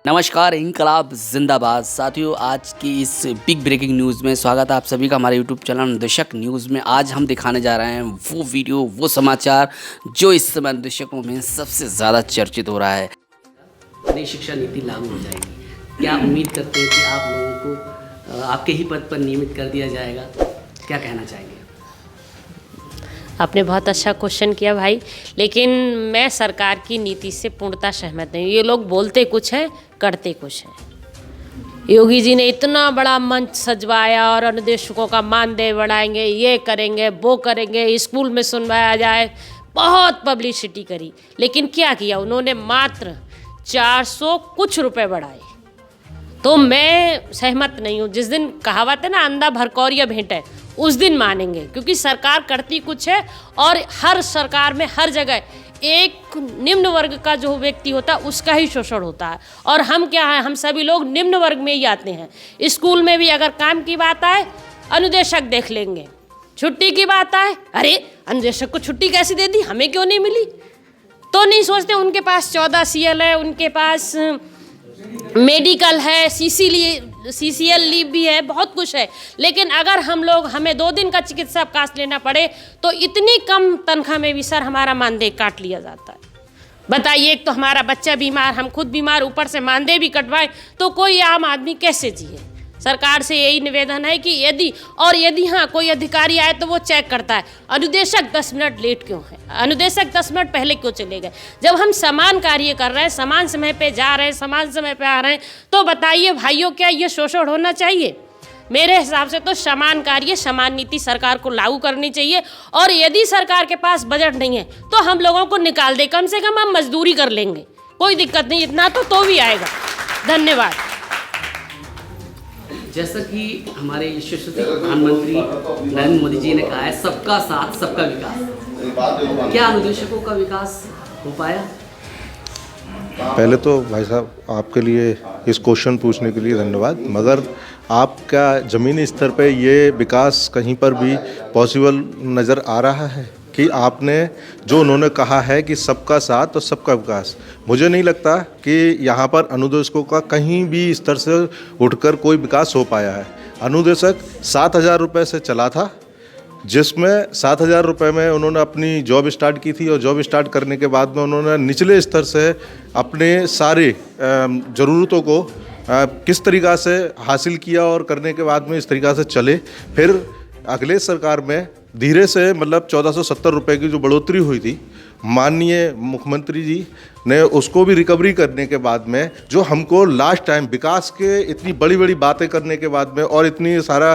नमस्कार, इनकलाब जिंदाबाद। साथियों, आज की इस बिग ब्रेकिंग न्यूज़ में स्वागत है आप सभी का हमारे यूट्यूब चैनल अनुदेशक न्यूज़ में। आज हम दिखाने जा रहे हैं वो वीडियो, वो समाचार जो इस समय अनुदेशकों में सबसे ज़्यादा चर्चित हो रहा है। नई शिक्षा नीति लागू हो जाएगी, क्या उम्मीद करते हैं कि आप लोगों को आपके ही पद पर नियमित कर दिया जाएगा? क्या कहना चाहेंगे? आपने बहुत अच्छा क्वेश्चन किया भाई, लेकिन मैं सरकार की नीति से पूर्णतः सहमत नहीं। ये लोग बोलते कुछ हैं, करते कुछ हैं। योगी जी ने इतना बड़ा मंच सजवाया और अनुदेशकों का मानदेय बढ़ाएंगे, ये करेंगे, वो करेंगे, स्कूल में सुनवाया जाए, बहुत पब्लिसिटी करी। लेकिन क्या किया उन्होंने? मात्र 400 कुछ रुपए बढ़ाए। तो मैं सहमत नहीं हूँ। जिस दिन कहावत है ना, अंधा भरकौरिया भेंट, उस दिन मानेंगे, क्योंकि सरकार करती कुछ है और हर सरकार में हर जगह एक निम्न वर्ग का जो व्यक्ति होता है उसका ही शोषण होता है। और हम क्या है, हम सभी लोग निम्न वर्ग में ही आते हैं। स्कूल में भी अगर काम की बात आए, अनुदेशक देख लेंगे। छुट्टी की बात आए, अरे अनुदेशक को छुट्टी कैसे दे दी, हमें क्यों नहीं मिली? तो नहीं सोचते उनके पास 14 CL है, उनके पास मेडिकल है, CCL लीव भी है, बहुत कुछ है। लेकिन अगर हमें 2 दिन का चिकित्सा अवकाश लेना पड़े तो इतनी कम तनख्वाह में भी सर हमारा मानदेय काट लिया जाता है। बताइए, एक तो हमारा बच्चा बीमार, हम खुद बीमार, ऊपर से मानदेय भी कटवाएं तो कोई आम आदमी कैसे जिए? सरकार से यही निवेदन है कि यदि हाँ कोई अधिकारी आए तो वो चेक करता है अनुदेशक 10 मिनट लेट क्यों है, अनुदेशक 10 मिनट पहले क्यों चले गए। जब हम समान कार्य कर रहे हैं, समान समय पे जा रहे हैं, समान समय पे आ रहे हैं, तो बताइए भाइयों, क्या ये शोषण होना चाहिए? मेरे हिसाब से तो समान कार्य, समान नीति सरकार को लागू करनी चाहिए। और यदि सरकार के पास बजट नहीं है तो हम लोगों को निकाल दे, कम से कम हम मजदूरी कर लेंगे, कोई दिक्कत नहीं, इतना तो भी आएगा। धन्यवाद। जैसा कि हमारे यशस्वी प्रधानमंत्री नरेंद्र मोदी जी ने कहा है, सबका साथ सबका विकास। क्या अनुदेशकों का विकास हो पाया? पहले तो भाई साहब आपके लिए इस क्वेश्चन पूछने के लिए धन्यवाद, मगर आपका ज़मीनी स्तर पे ये विकास कहीं पर भी पॉसिबल नज़र आ रहा है कि आपने जो उन्होंने कहा है कि सबका साथ और सबका विकास, मुझे नहीं लगता कि यहाँ पर अनुदेशकों का कहीं भी स्तर से उठकर कोई विकास हो पाया है। अनुदेशक 7,000 रुपये से चला था, जिसमें 7,000 रुपये में उन्होंने अपनी जॉब स्टार्ट की थी और जॉब स्टार्ट करने के बाद में उन्होंने निचले स्तर से अपने सारे ज़रूरतों को किस तरीक़ा से हासिल किया और करने के बाद में इस तरीक़ा से चले। फिर अगले सरकार में धीरे से मतलब 1470 रुपये की जो बढ़ोतरी हुई थी, माननीय मुख्यमंत्री जी ने उसको भी रिकवरी करने के बाद में जो हमको लास्ट टाइम विकास के इतनी बड़ी बड़ी बातें करने के बाद में और इतनी सारा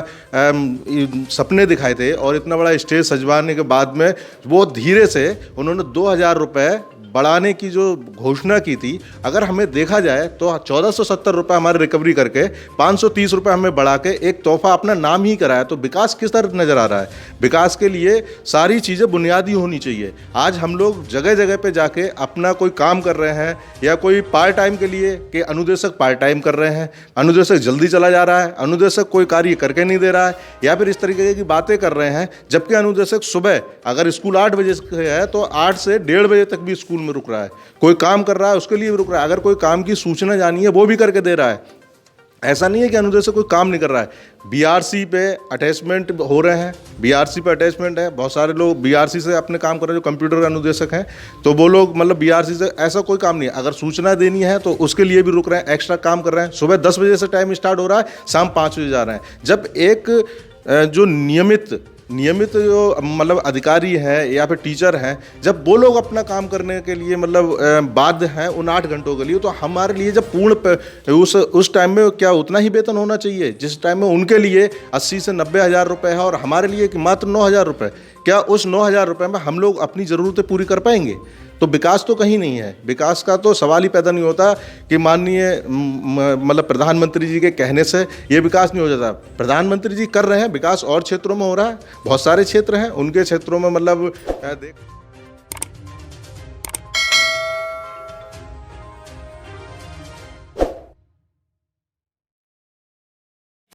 सपने दिखाए थे और इतना बड़ा स्टेज सजवाने के बाद में वो धीरे से उन्होंने 2,000 रुपये बढ़ाने की जो घोषणा की थी, अगर हमें देखा जाए तो 1470 रुपये हमारे रिकवरी करके 530 रुपये हमें बढ़ा के एक तोहफा अपना नाम ही कराया। तो विकास किस तरह नज़र आ रहा है? विकास के लिए सारी चीज़ें बुनियादी होनी चाहिए। आज हम लोग जगह जगह पे जाके अपना कोई काम कर रहे हैं या कोई पार्ट टाइम के लिए कि अनुदेशक पार्ट टाइम कर रहे हैं, अनुदेशक जल्दी चला जा रहा है, अनुदेशक कोई कार्य करके नहीं दे रहा है, या फिर इस तरीके की बातें कर रहे हैं। जबकि अनुदेशक सुबह अगर स्कूल 8 बजे से है तो 8 से 1:30 बजे तक भी स्कूल में रुक रहा है, कोई काम कर रहा है उसके लिए भी रुक रहा है, अगर कोई काम की सूचना जानी है वो भी करके दे रहा है। ऐसा नहीं है कि अनुदेशक कोई काम नहीं कर रहा है। BRC पे अटैचमेंट हो रहे हैं, BRC पे अटैचमेंट है, बहुत सारे लोग BRC से अपने काम कर रहे हैं जो कंप्यूटर अनुदेशक हैं, तो वो लोग मतलब BRC से ऐसा कोई काम नहीं है। अगर सूचना देनी है तो उसके लिए भी रुक रहे हैं, एक्स्ट्रा काम कर रहे हैं। सुबह 10 बजे से टाइम स्टार्ट हो रहा है, शाम 5 बजे जा रहे हैं। जब एक जो नियमित जो मतलब अधिकारी हैं या फिर टीचर हैं, जब वो लोग अपना काम करने के लिए मतलब बाध्य हैं उन 8 घंटों के लिए, तो हमारे लिए जब पूर्ण उस टाइम में क्या उतना ही वेतन होना चाहिए जिस टाइम में उनके लिए 80 से 90 हज़ार रुपये है और हमारे लिए मात्र 9,000 रुपये। क्या उस 9,000 रुपये में हम लोग अपनी ज़रूरतें पूरी कर पाएंगे? तो विकास तो कहीं नहीं है। विकास का तो सवाल ही पैदा नहीं होता कि माननीय मतलब प्रधानमंत्री जी के कहने से ये विकास नहीं हो जाता। प्रधानमंत्री जी कर रहे हैं, विकास और क्षेत्रों में हो रहा है, बहुत सारे क्षेत्र हैं, उनके क्षेत्रों में मतलब देख